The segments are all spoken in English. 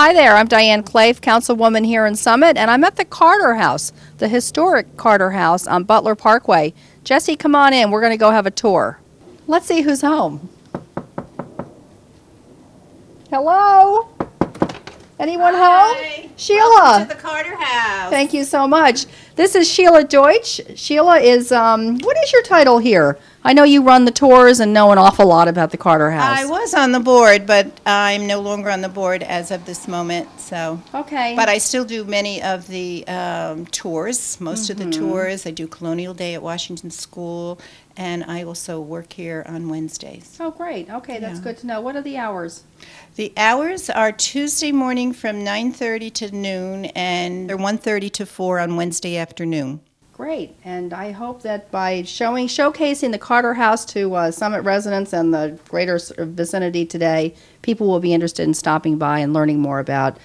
Hi there, I'm Diane Clave, Councilwoman here in Summit, and I'm at the Carter House, the historic Carter House on Butler Parkway. Jesse, come on in. We're going to go have a tour. Let's see who's home. Hello? Anyone home? Sheila. Welcome to the Carter House. Thank you so much. This is Sheila Deutsch. Sheila is, what is your title here? I know you run the tours and know an awful lot about the Carter House. I was on the board, but I'm no longer on the board as of this moment. So, Okay. but I still do many of the tours, most of the tours. I do Colonial Day at Washington School, and I also work here on Wednesdays. Oh, great. Okay, that's good to know. What are the hours? The hours are Tuesday morning from 9:30 to noon, and they're 1:30 to 4 on Wednesday afternoon. Great, and I hope that by showcasing the Carter House to Summit residents and the greater vicinity today, people will be interested in stopping by and learning more about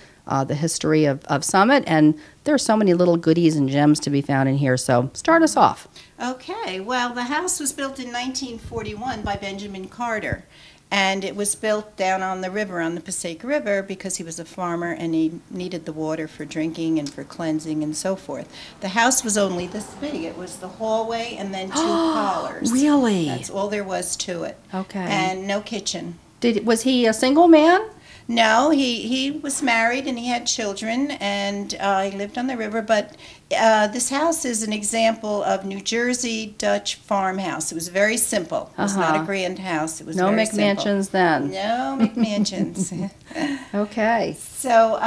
the history of Summit, and there are so many little goodies and gems to be found in here, so start us off. Okay, well, the house was built in 1941 by Benjamin Carter. And it was built down on the river, on the Passaic River, because he was a farmer and he needed the water for drinking and for cleansing and so forth. The house was only this big. It was the hallway and then 2 parlors. Really? That's all there was to it. Okay. And no kitchen. Was he a single man? No, he was married and he had children, and he lived on the river. But this house is an example of New Jersey Dutch farmhouse. It was very simple. It was not a grand house. It was No very McMansions simple. then. No McMansions. Okay. So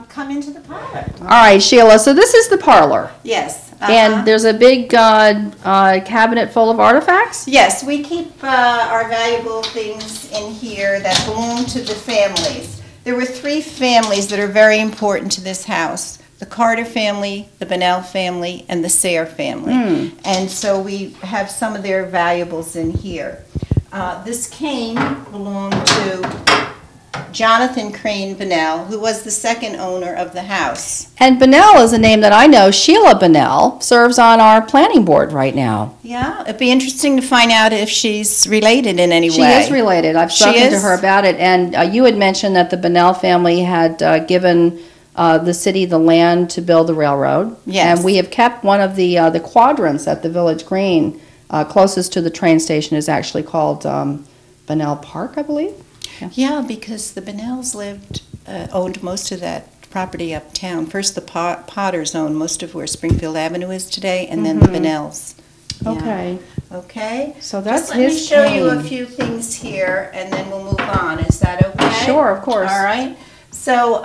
come into the parlor. All right, Sheila, so this is the parlor. Yes. And there's a big cabinet full of artifacts? Yes, we keep our valuable things in here that belong to the families. There were 3 families that are very important to this house: the Carter family, the Bunnell family, and the Sayre family. And so we have some of their valuables in here. This cane belonged to Jonathan Crane Bunnell, who was the second owner of the house. And Bunnell is a name that I know. Sheila Bunnell serves on our planning board right now. Yeah, it'd be interesting to find out if she's related in any way. She is related. I've spoken to her about it. And you had mentioned that the Bunnell family had given the city the land to build the railroad. Yes. And we have kept one of the quadrants at the Village Green closest to the train station is actually called Bunnell Park, I believe. Yeah, because the Bunnells owned most of that property uptown. First, the Potters owned most of where Springfield Avenue is today, and then the Bunnells. Yeah. Okay. Okay. So that's Just let me show you a cane. few things here, and then we'll move on. Is that okay? Sure, of course. All right. So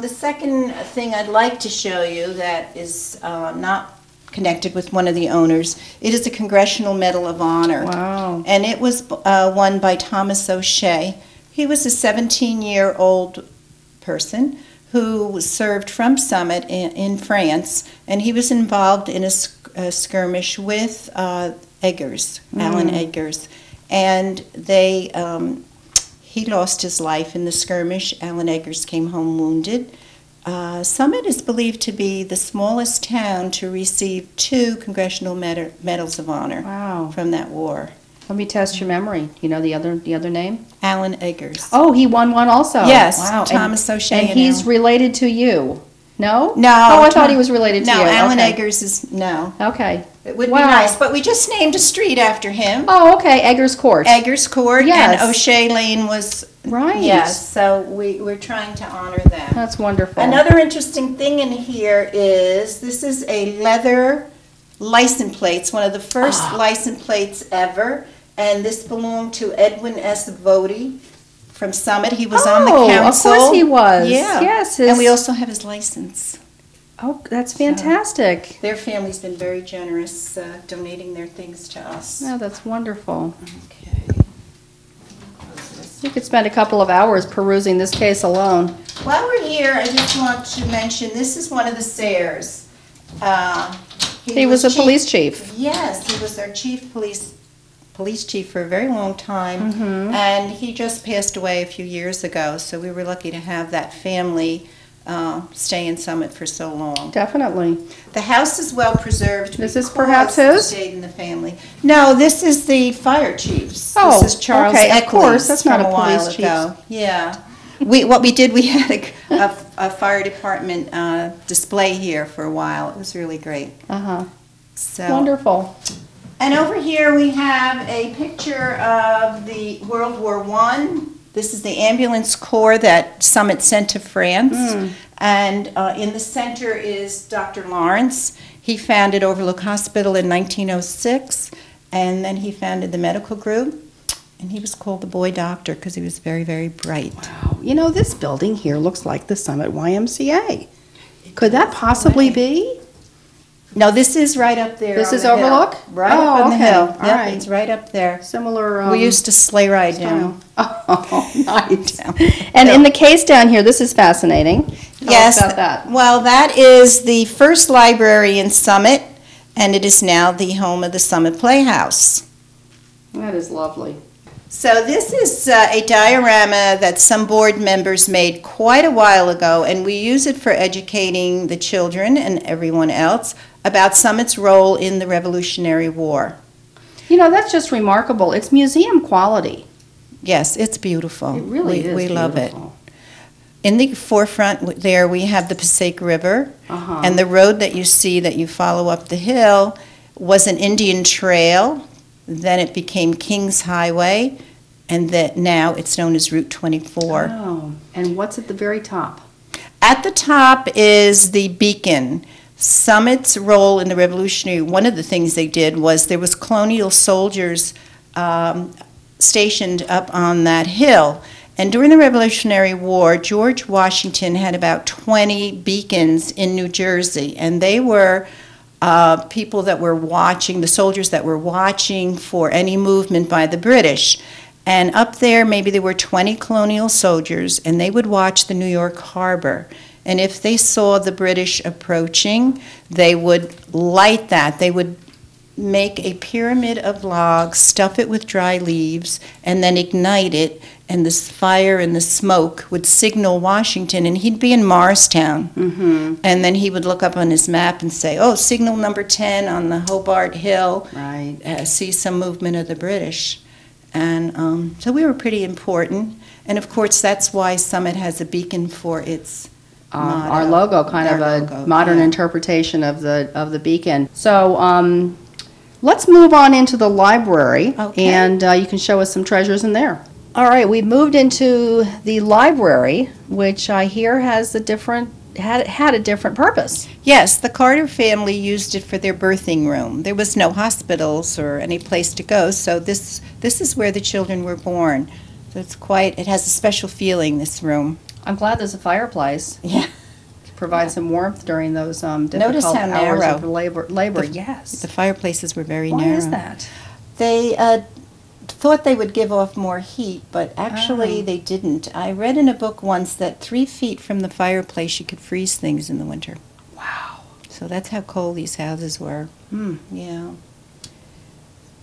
the second thing I'd like to show you that is not connected with one of the owners, it is a Congressional Medal of Honor. Wow. And it was won by Thomas O'Shea. He was a 17-year-old person who served from Summit in France, and he was involved in a skirmish with Eggers, Alan Eggers. And he lost his life in the skirmish. Alan Eggers came home wounded. Summit is believed to be the smallest town to receive 2 Congressional Medals of Honor from that war. Let me test your memory. You know the other name? Alan Eggers. Oh, he won one also. Yes, Wow. Thomas O'Shea. And he's related to you. No? No. Oh, I thought he was related to you. No, Alan Okay. Eggers is, no. Okay. It would be Wow. nice, but we just named a street after him. Oh, okay. Eggers Court. Eggers Court, Yes. and O'Shea Lane was, Right. yes, so we're trying to honor them. That's wonderful. Another interesting thing in here is, this is a leather license plate. It's one of the first license plates ever, and this belonged to Edwin S. Vody from Summit. He was on the council. Of course he was. Yeah. Yes. And we also have his license. Oh, that's fantastic. Their family's been very generous, donating their things to us. Oh, that's wonderful. Okay. You could spend a couple of hours perusing this case alone. While we're here, I just want to mention, this is one of the Sayres. He was a police chief. Yes, he was our police chief for a very long time, and he just passed away a few years ago, so we were lucky to have that family stay in Summit for so long. Definitely. The house is well preserved. This is because perhaps it his? stayed in the family. No, this is the fire chief's. Oh, this is Charles okay, of Eckley's course, that's not from a police while chief's. ago. Yeah. We had a a fire department display here for a while. It was really great. Uh-huh. So, Wonderful. and over here we have a picture of the World War I. This is the ambulance corps that Summit sent to France. And in the center is Dr. Lawrence. He founded Overlook Hospital in 1906, and then he founded the medical group. And he was called the boy doctor because he was very, very bright. Wow. You know, this building here looks like the Summit YMCA. Could that possibly be? No, this is right up there. This on is the hill. Overlook? Right Oh, up on the okay. hill. All Yep, right. it's right up there. Similar. We used to sleigh ride down. Oh, nice. And in the case down here, this is fascinating. Tell Yes. us about that. Well, that is the first library in Summit, and it is now the home of the Summit Playhouse. That is lovely. So this is a diorama that some board members made quite a while ago, and we use it for educating the children and everyone else about Summit's role in the Revolutionary War. You know, that's just remarkable. It's museum quality. Yes, it's beautiful. It really is. We love it. beautiful. In the forefront there, we have the Passaic River, Uh-huh. and the road that you see that you follow up the hill was an Indian trail. Then it became King's Highway, and that now it's known as Route 24. Oh, and what's at the very top? At the top is the beacon. Summit's role in the Revolutionary, one of the things they did was there was colonial soldiers stationed up on that hill. And during the Revolutionary War, George Washington had about 20 beacons in New Jersey, and they were people that were watching, the soldiers that were watching for any movement by the British. And up there, maybe there were 20 colonial soldiers, and they would watch the New York harbor. And if they saw the British approaching, they would light that. They would make a pyramid of logs, stuff it with dry leaves, and then ignite it, and this fire and the smoke would signal Washington, and he'd be in Morristown. Mm-hmm. And then he would look up on his map and say, oh, signal number 10 on the Hobart Hill, Right. see some movement of the British. And so we were pretty important. And of course, that's why Summit has a beacon for its Our logo, kind Our of a logo, modern yeah. interpretation of the beacon. So let's move on into the library, Okay. and you can show us some treasures in there. All right, we've moved into the library, which I hear has had a different purpose. Yes, the Carter family used it for their birthing room. There was no hospitals or any place to go, so this is where the children were born. So it has a special feeling, this room. I'm glad there's a fireplace. Yeah. To provide some warmth during those Notice difficult how hours narrow. of labor. The- Yes. The fireplaces were very Why narrow. is that? They thought they would give off more heat, but actually Oh. they didn't. I read in a book once that 3 feet from the fireplace you could freeze things in the winter. Wow. So that's how cold these houses were. Hmm. Yeah.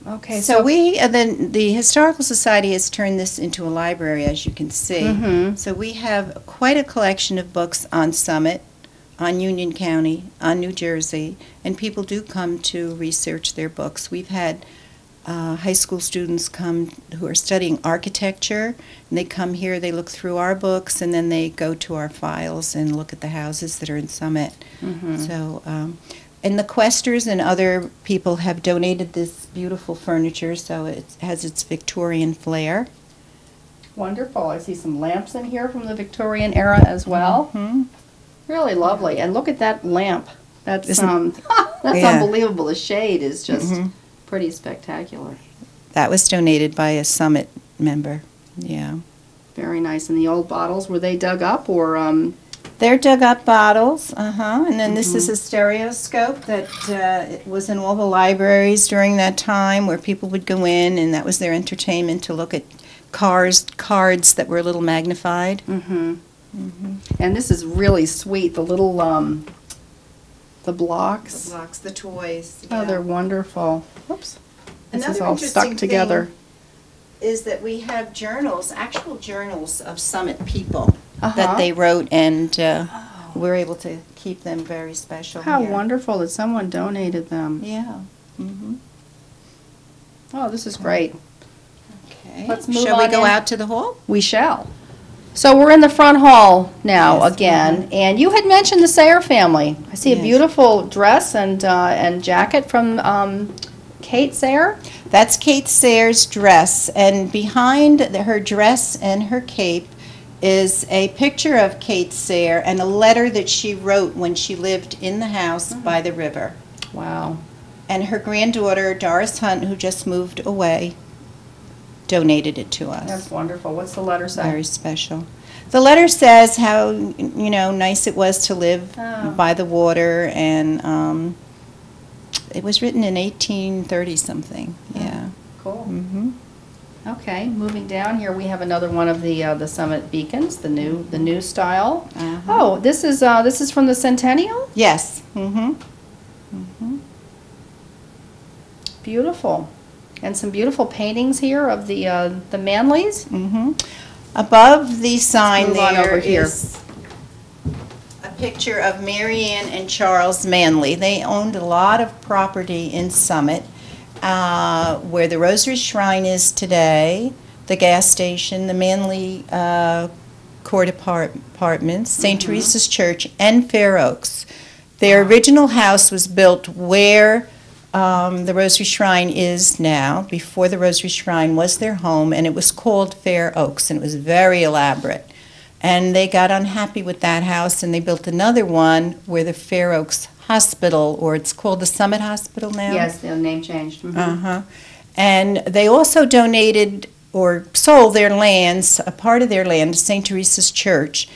Okay, So the Historical Society has turned this into a library, as you can see. Mhm. So we have quite a collection of books on Summit, on Union County, on New Jersey, and people do come to research their books. We've had high school students come who are studying architecture, and they come here, they look through our books, and then they go to our files and look at the houses that are in Summit. Mhm. So, and the Questers and other people have donated this beautiful furniture, so it has its Victorian flair. Wonderful. I see some lamps in here from the Victorian era as well. Mhm. Really lovely. And look at that lamp. That's Isn't- that's Yeah. unbelievable. The shade is just Mhm. pretty spectacular. That was donated by a Summit member. Yeah. Very nice. And the old bottles, were they dug up or They're dug up bottles, and then this is a stereoscope that it was in all the libraries during that time where people would go in, and that was their entertainment to look at cards that were a little magnified. Mm-hmm. And this is really sweet. The little the blocks. The blocks, the toys. Oh, they're wonderful. Oops. This is Another all interesting stuck together. thing is that we have journals, actual journals of Summit people Uh-huh. that they wrote, and we're able to keep them very special. How here. wonderful that someone donated them. Yeah. Mm-hmm. Oh, this is great. Okay. Let's move Shall we on go in. out to the hall? We shall. So we're in the front hall now Yes, again, and you had mentioned the Sayre family. I see a Yes. beautiful dress and jacket from Kate Sayre. That's Kate Sayre's dress, and behind her dress and her cape is a picture of Kate Sayre and a letter that she wrote when she lived in the house by the river. Wow. And her granddaughter, Doris Hunt, who just moved away, donated it to us. That's wonderful. What's the letter say? Very special. The letter says how, nice it was to live Oh. by the water, and it was written in 1830-something, yeah. Cool. hmm Okay, moving down here, we have another one of the Summit beacons, the new style. Uh-huh. Oh, this is from the Centennial. Yes. Beautiful, and some beautiful paintings here of the Manleys. Above the sign move on there over here. is a picture of Mary Ann and Charles Manley. They owned a lot of property in Summit, where the Rosary Shrine is today, the gas station, the Manley Court Apartments, St. Teresa's Church, and Fair Oaks. Their original house was built where the Rosary Shrine is now. Before the Rosary Shrine was their home, and it was called Fair Oaks, and it was very elaborate. And they got unhappy with that house, and they built another one where the Fair Oaks Hospital, or it's called the Summit Hospital now. Yes, the name changed. Mhm. Uh-huh. And they also donated or sold their lands, a part of their land, to St. Teresa's Church.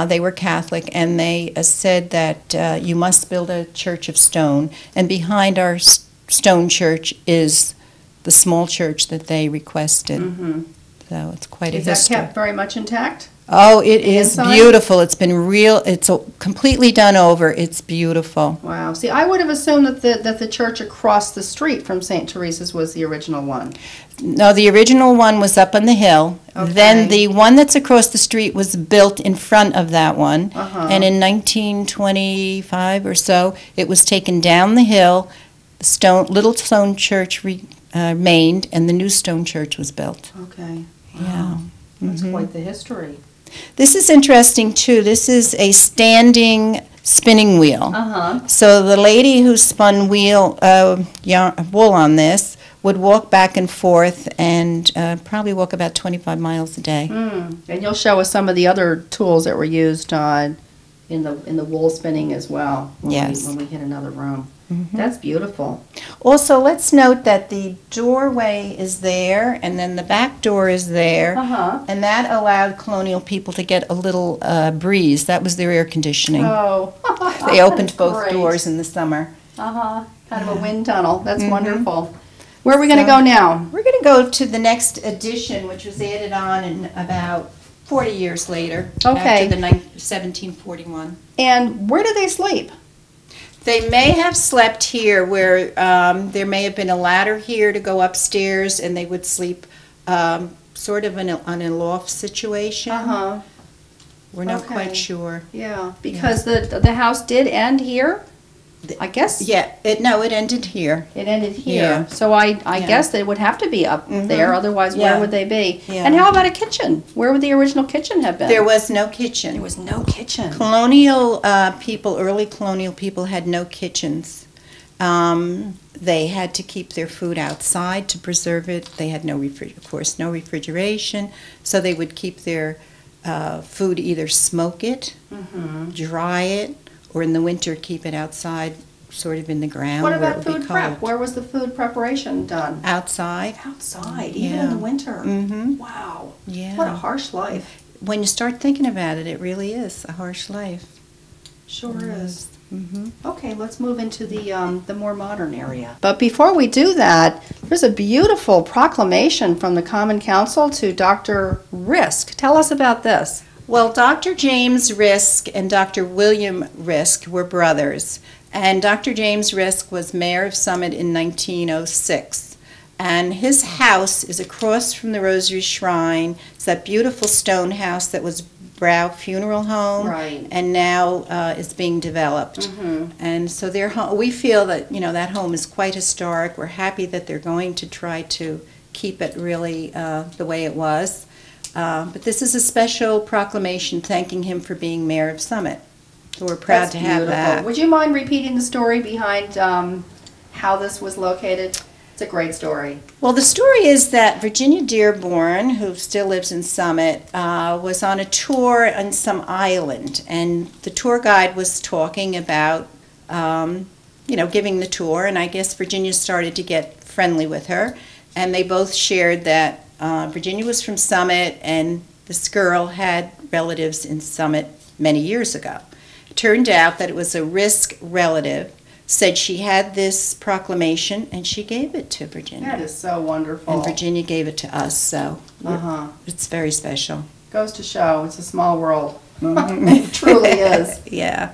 They were Catholic, and they said that you must build a church of stone. And behind our stone church is the small church that they requested. So it's quite a Is that history. kept very much intact? Oh, it is inside? beautiful. It's been it's completely done over. It's beautiful. Wow. See, I would have assumed that the church across the street from St. Teresa's was the original one. No, the original one was up on the hill. Okay. Then the one that's across the street was built in front of that one. Uh-huh. And in 1925 or so, it was taken down the hill. The little stone church remained, and the new stone church was built. Okay. Yeah. That's quite the history. This is interesting, too. This is a standing spinning wheel. Uh-huh. So the lady who spun wool on this would walk back and forth and probably walk about 25 miles a day. And you'll show us some of the other tools that were used in the wool spinning as well. Yes. When we hit another room. That's beautiful. Also, let's note that the doorway is there, and then the back door is there, Uh-huh. and that allowed colonial people to get a little breeze. That was their air conditioning. Oh. They opened That's both great. doors in the summer. Uh-huh. Kind of a wind tunnel. That's wonderful. Where are we going to go now? We're going to go to the next addition, which was added on in about 40 years later, Okay. after the 1741. And where do they sleep? They may have slept here where there may have been a ladder here to go upstairs, and they would sleep sort of on a loft situation. Uh-huh. We're not Okay. quite sure. Yeah, because the house did end here, I guess. Yeah, it ended here. It ended here. Yeah. So I Yeah. guess they would have to be up there, otherwise where Yeah. would they be? Yeah. And how about a kitchen? Where would the original kitchen have been? There was no kitchen. There was no kitchen. Colonial people, early colonial people, had no kitchens. They had to keep their food outside to preserve it. They had of course, no refrigeration, so they would keep their food, either smoke it, dry it, or in the winter keep it outside, sort of in the ground. What where about it would be food prep? cold. Where was the food preparation done? Outside. Outside, even in Yeah. the winter. Mhm. Wow. Yeah. What a harsh life. When you start thinking about it, it really is a harsh life. Sure is. Mm-hmm. Okay, let's move into the more modern area. But before we do that, there's a beautiful proclamation from the Common Council to Dr. Risk. Tell us about this. Well, Dr. James Risk and Dr. William Risk were brothers, and Dr. James Risk was mayor of Summit in 1906. And his house is across from the Rosary Shrine. It's that beautiful stone house that was Brow Funeral Home, Right. and now is being developed. And so we feel that that home is quite historic. We're happy that they're going to try to keep it really the way it was. But this is a special proclamation thanking him for being mayor of Summit. So we're proud That's to have beautiful. that. Would you mind repeating the story behind how this was located? It's a great story. Well, the story is that Virginia Dearborn, who still lives in Summit, was on a tour on some island, and the tour guide was talking about, giving the tour, and I guess Virginia started to get friendly with her, and they both shared that Virginia was from Summit, and this girl had relatives in Summit many years ago. It turned out that it was a risk relative, said she had this proclamation, and she gave it to Virginia. That is so wonderful. And Virginia gave it to us, so it's very special. Goes to show it's a small world. It truly is. Yeah.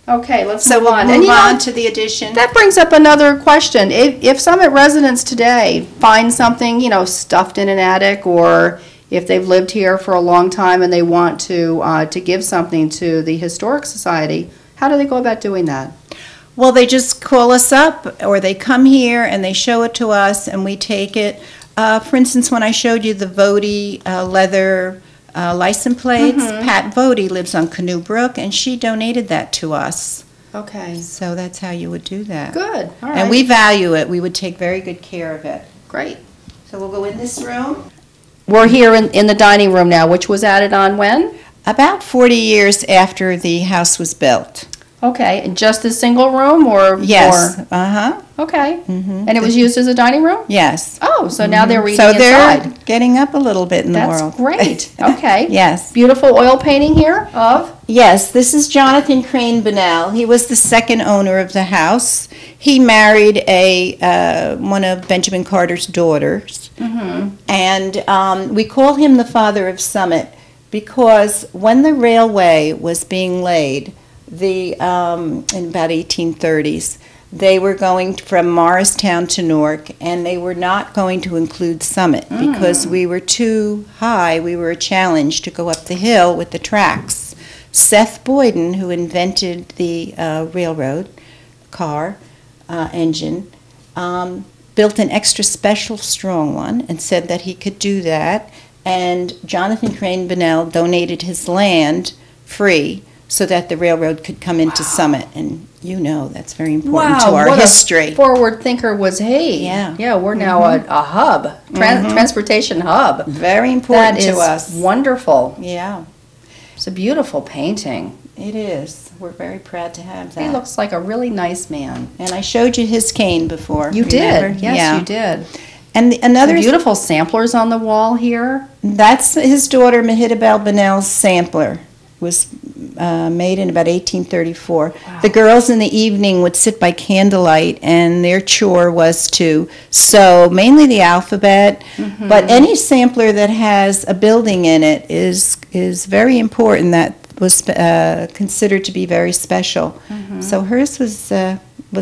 Okay, let's So move we'll on. move And, you know, on to the addition. that brings up another question. If Summit residents today find something, stuffed in an attic, or if they've lived here for a long time and they want to give something to the Historic Society, how do they go about doing that? Well, they just call us up, or they come here and they show it to us, and we take it. For instance, when I showed you the Vody leather license plates, Pat Vody lives on Canoe Brook, and she donated that to us. Okay. So that's how you would do that. Good. All right. And we value it. We would take very good care of it. Great. So we'll go in this room. We're here in the dining room now, which was added on when? About 40 years after the house was built. Okay, and just a single room or Yes. more? Uh-huh. Okay. And it was used as a dining room? Yes. Oh, so now they're reading So they're inside. getting up a little bit in the That's world. great. Okay. Yes. Beautiful oil painting here of? Yes, this is Jonathan Crane Bunnell. He was the second owner of the house. He married one of Benjamin Carter's daughters. And we call him the father of Summit because when the railway was being laid, in about 1830s, they were going from Morristown to Newark, and they were not going to include Summit because we were too high. We were a challenge to go up the hill with the tracks. Seth Boyden, who invented the railroad car engine, built an extra special strong one and said that he could do that. And Jonathan Crane Bunnell donated his land free so that the railroad could come into Summit. And that's very important to our what history. A forward thinker was he. Yeah. Yeah, we're now a hub, transportation hub. Very important That is to us. wonderful. Yeah, It's a beautiful painting. it is. We're very proud to have that. He looks like a really nice man. And I showed you his cane before. You remember? did. Yes, Yeah. you did. And another Some beautiful samplers on the wall here. That's his daughter Mehitabel Bunnell's sampler. Was made in about 1834. The girls in the evening would sit by candlelight, and their chore was to sew mainly the alphabet, but any sampler that has a building in it is very important. That was considered to be very special. So hers was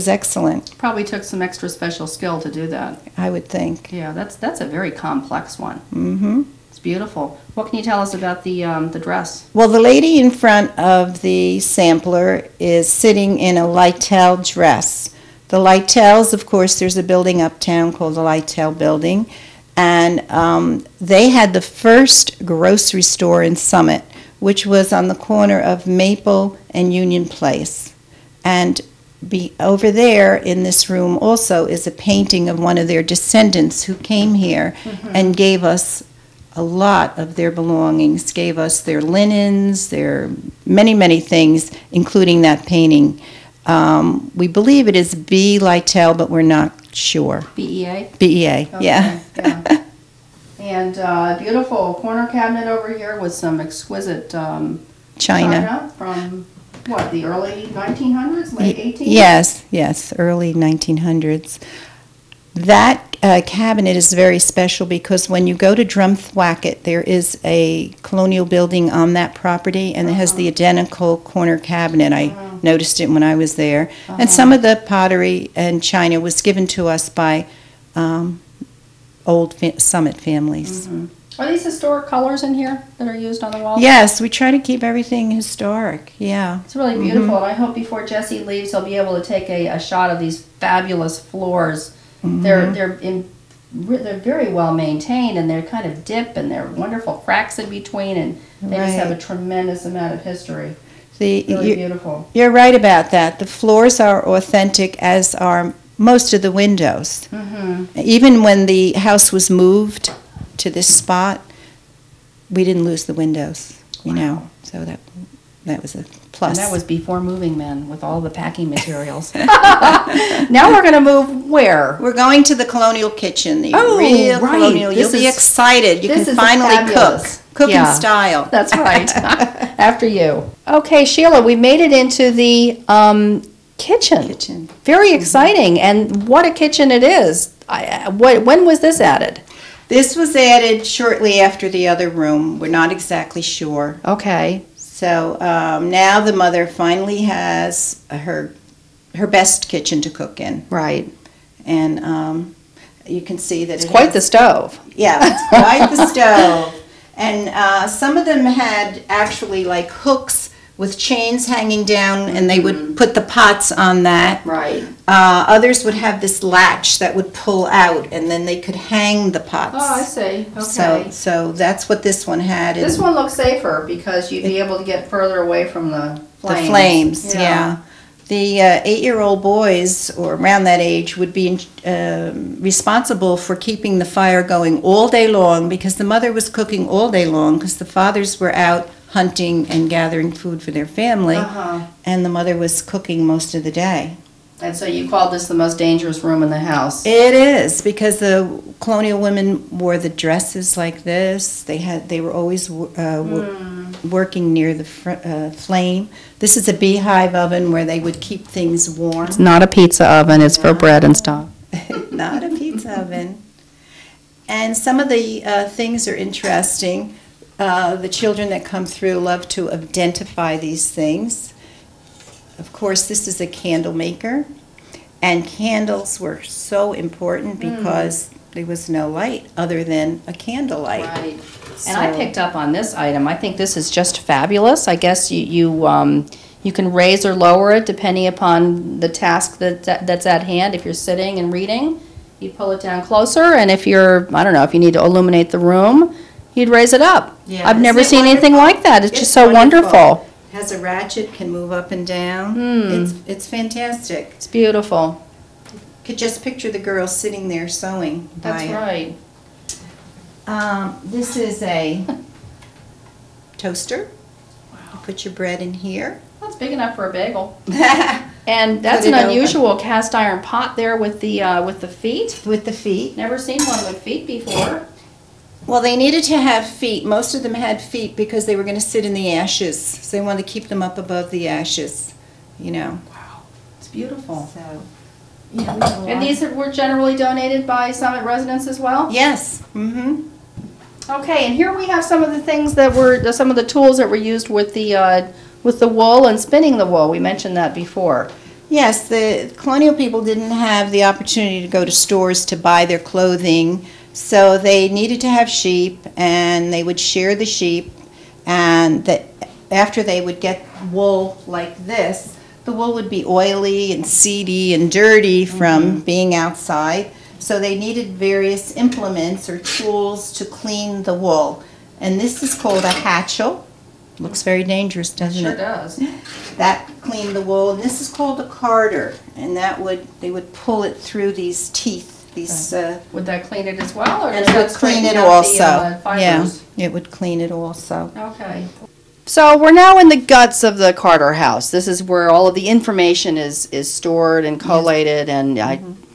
excellent, Probably took some extra special skill to do that. I would think. Yeah, that's a very complex one. Mm-hmm. It's beautiful. What can you tell us about the dress? Well, the lady in front of the sampler is sitting in a Lytel dress. The Lytels, of course, there's a building uptown called the Lytel Building, and they had the first grocery store in Summit, which was on the corner of Maple and Union Place. And over there in this room also is a painting of one of their descendants who came here and gave us a lot of their belongings, gave us their linens, their many, many things, including that painting. We believe it is B. Lytel, but we're not sure. BEA? BEA, Okay, yeah. yeah. And beautiful corner cabinet over here with some exquisite china from, what, the early 1900s, late 1800s? Yes, early 1900s. That cabinet is very special because when you go to Drumthwacket, there is a colonial building on that property, and it has the identical corner cabinet. I noticed it when I was there. And some of the pottery and china was given to us by old Summit families. Are these historic colors in here that are used on the wall? Yes, we try to keep everything historic, yeah. It's really beautiful, and I hope before Jesse leaves, he'll be able to take a shot of these fabulous floors. They're in they're very well maintained, and they're kind of dip, and they're wonderful cracks in between, and they just have a Right. tremendous amount of history. The, Really beautiful. you're right about that. The floors are authentic, as are most of the windows. Mm-hmm. Even when the house was moved to this spot, we didn't lose the windows, you know, so that was a plus. And that was before moving men with all the packing materials. Now we're going to move where? We're going to the colonial kitchen, the Oh, real right. colonial. This You'll be is- excited. You this can is finally fabulous. cook Yeah. in style. That's right. After you. Okay, Sheila, we made it into the kitchen. Kitchen. Very exciting, and what a kitchen it is. When was this added? This was added shortly after the other room. We're not exactly sure. Okay. So now the mother finally has her best kitchen to cook in, Right. and you can see that It's quite the stove. yeah, it's quite the stove. And some of them had actually like hooks with chains hanging down, and they would put the pots on that. Right. Others would have this latch that would pull out, and then they could hang the pots. Oh, I see. Okay. So that's what this one had. and This one looks safer because you'd be able to get further away from the flames. The flames, yeah. The 8-year-old boys, or around that age, would be responsible for keeping the fire going all day long, because the mother was cooking all day long because the fathers were out hunting and gathering food for their family, Uh-huh. and the mother was cooking most of the day. And so you called this the most dangerous room in the house. It is, because the colonial women wore the dresses like this. They were always working near the flame. This is a beehive oven where they would keep things warm. It's not a pizza oven, it's for bread and stuff. Not a pizza oven. And some of the things are interesting. The children that come through love to identify these things. Of course, this is a candle maker, and candles were so important because there was no light other than a candlelight. Right. And I picked up on this item. I think this is just fabulous. I guess you can raise or lower it depending upon the task that's at hand. If you're sitting and reading, you pull it down closer, and if you're, I don't know, if you need to illuminate the room, you'd raise it up. Yeah, I've never isn't it seen anything wonderful? like that. It's just It's so wonderful. Has a ratchet, can move up and down. It's fantastic. It's beautiful. Could just picture the girls sitting there sewing. That's by it. right. This is a toaster. You put your bread in here. That's big enough for a bagel. With And that's Put an it open. unusual cast iron pot there with the feet. the feet. Never seen one with feet before. Well, they needed to have feet. Most of them had feet because they were going to sit in the ashes. So they wanted to keep them up above the ashes, you know. Wow, it's beautiful. So, yeah, we have a And lot. these were generally donated by Summit residents as well? Yes. Mm-hmm. Okay, and here we have some of the things that were, some of the tools that were used with the wool and spinning the wool. We mentioned that before. Yes, the colonial people didn't have the opportunity to go to stores to buy their clothing, so they needed to have sheep, and they would shear the sheep, and after they would get wool like this, the wool would be oily and seedy and dirty from being outside, so they needed various implements or tools to clean the wool. And this is called a hatchel. Looks very dangerous, doesn't Sure it? does. That cleaned the wool, and this is called a carder, and they would pull it through these teeth, these, Would that clean it as well, or and does it that would clean straighten it out also. the Yeah, fibers? it would clean it also. Okay. So we're now in the guts of the Carter House. This is where all of the information is stored and collated, and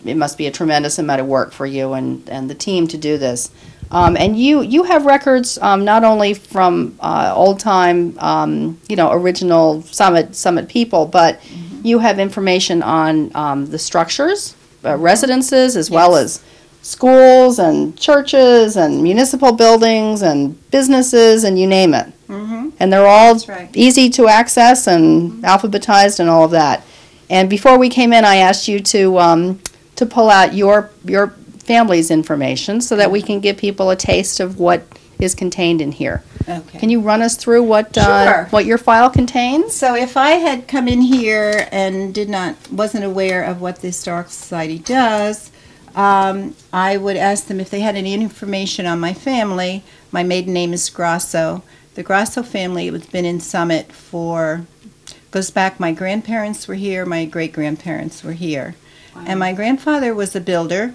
it must be a tremendous amount of work for you and the team to do this. And you have records not only from old time, original Summit people, but you have information on the structures, residences, as well as schools and churches and municipal buildings and businesses, and you name it. Mm-hmm. And they're all That's right. easy to access and alphabetized and all of that. And before we came in, I asked you to pull out your family's information so that we can give people a taste of what is contained in here. Okay. Can you run us through what Sure. what your file contains? So if I had come in here and wasn't aware of what the Historical Society does, I would ask them if they had any information on my family. My maiden name is Grasso. The Grasso family has been in Summit goes back, my grandparents were here, my great-grandparents were here. Wow. And my grandfather was a builder,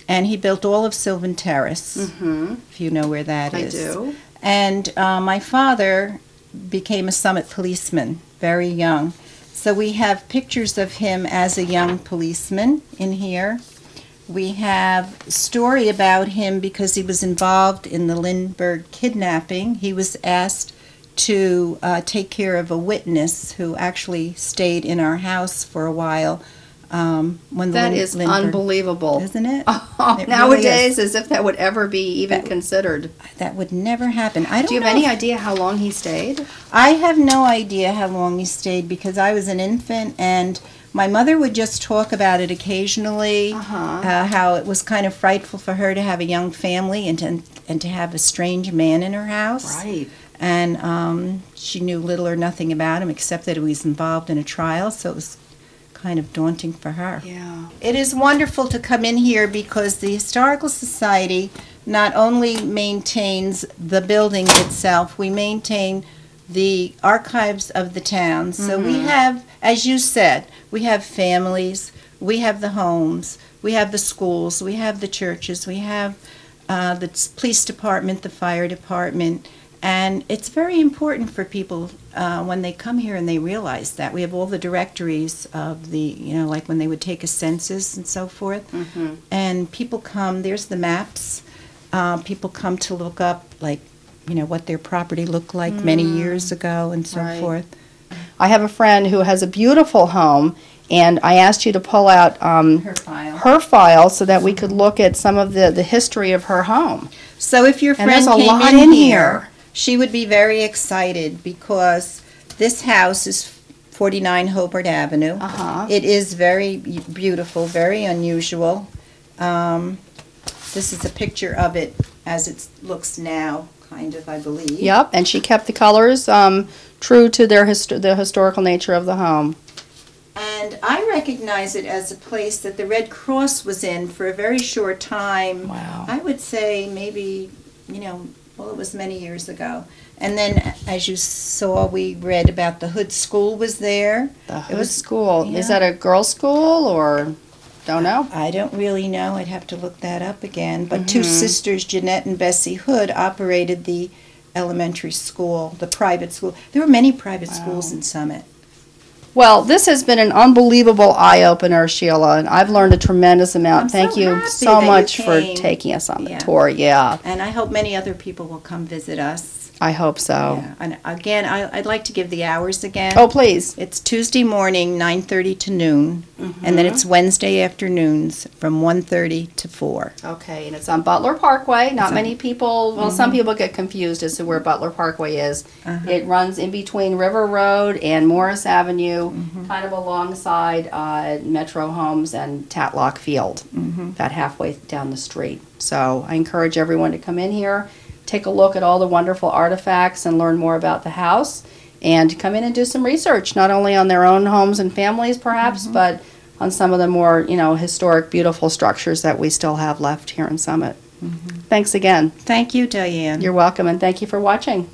and he built all of Sylvan Terrace, if you know where that is. I do. And my father became a Summit policeman very young. So we have pictures of him as a young policeman in here. We have a story about him because he was involved in the Lindbergh kidnapping. He was asked to take care of a witness who actually stayed in our house for a while. When That is unbelievable. Isn't it? Oh, It nowadays, really as if that would ever be even That- considered. That would never happen. I don't Do you have know any if- idea how long he stayed? I have no idea how long he stayed because I was an infant and my mother would just talk about it occasionally, how it was kind of frightful for her to have a young family and to have a strange man in her house. Right. And she knew little or nothing about him except that he was involved in a trial, so it was kind of daunting for her. Yeah. It is wonderful to come in here because the Historical Society not only maintains the building itself, we maintain the archives of the town. So we have, as you said, we have families, we have the homes, we have the schools, we have the churches, we have the police department, the fire department, and it's very important for people when they come here and they realize that. We have all the directories of the, like when they would take a census and so forth. And people come, there's the maps. People come to look up, like, what their property looked like many years ago and so Right. forth. I have a friend who has a beautiful home, and I asked you to pull out her file so that we could look at some of the history of her home. So if your And friend there's a came lot in in here, here. she would be very excited because this house is 49 Hobart Avenue. Uh-huh. It is very beautiful, very unusual. This is a picture of it as it looks now, kind of, I believe. Yep, and she kept the colors true to the historical nature of the home. And I recognize it as a place that the Red Cross was in for a very short time. Wow. I would say maybe, well, it was many years ago. And then, as you saw, we read about the Hood School was there. The It was- school. yeah. Is that a girls' school or don't know? I don't really know. I'd have to look that up again. But two sisters, Jeanette and Bessie Hood, operated the elementary school, the private school. There were many private schools in Summit. Well, this has been an unbelievable eye-opener, Sheila, and I've learned a tremendous amount. I'm Thank so you happy so that you much for came. taking us on the Yeah. tour. Yeah, And I hope many other people will come visit us. I hope so. Yeah. And again, I'd like to give the hours again. Oh, please. It's Tuesday morning, 9:30 to noon, and then it's Wednesday afternoons from 1:30 to 4. Okay, and it's on Butler Parkway. Not on- many people, well, some people get confused as to where Butler Parkway is. It runs in between River Road and Morris Avenue, kind of alongside Metro Homes and Tatlock Field, about halfway down the street. So I encourage everyone to come in here, take a look at all the wonderful artifacts and learn more about the house, and come in and do some research, not only on their own homes and families perhaps, but on some of the more, historic, beautiful structures that we still have left here in Summit. Thanks again. Thank you, Diane. You're welcome, and thank you for watching.